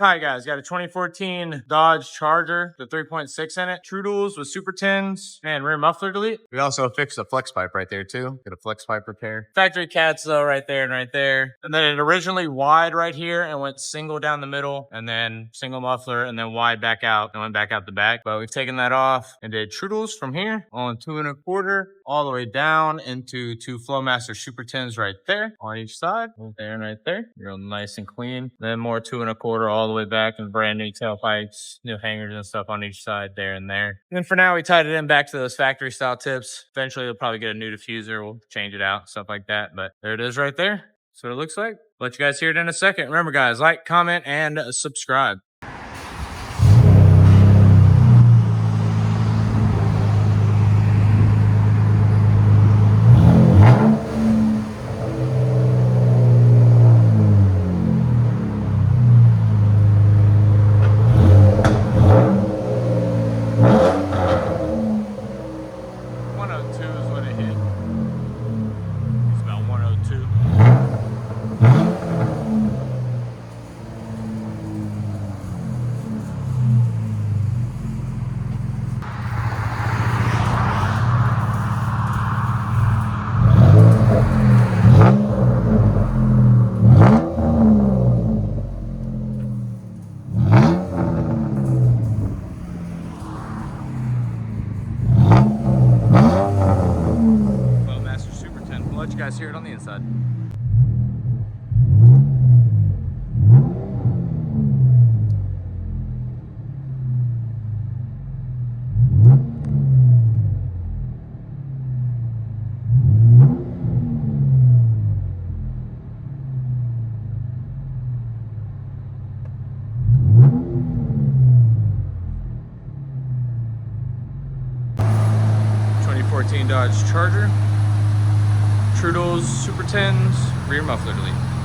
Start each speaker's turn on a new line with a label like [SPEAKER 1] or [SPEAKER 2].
[SPEAKER 1] Hi guys, got a 2014 Dodge Charger, the 3.6 in it. True duals with super tins and rear muffler delete. We also fixed a flex pipe right there too. Get a flex pipe repair. Factory cats though right there and right there. And then it originally wide right here and went single down the middle and then single muffler and then wide back out and went back out the back. But we've taken that off and did true duals from here on 2 1/4 all the way down into 2 Flowmaster super tins right there on each side. Right there and right there. Real nice and clean. Then more 2 1/4 all the way back and brand new tailpipes, new hangers and stuff on each side there and there. And for now, we tied it in back to those factory style tips. Eventually, we'll probably get a new diffuser. We'll change it out, stuff like that. But there it is right there. That's what it looks like. Let you guys hear it in a second. Remember, guys, like, comment, and subscribe. Flowmaster Super 10. We'll let you guys hear it on the inside. Dodge Charger, True duals, super tins, rear muffler delete.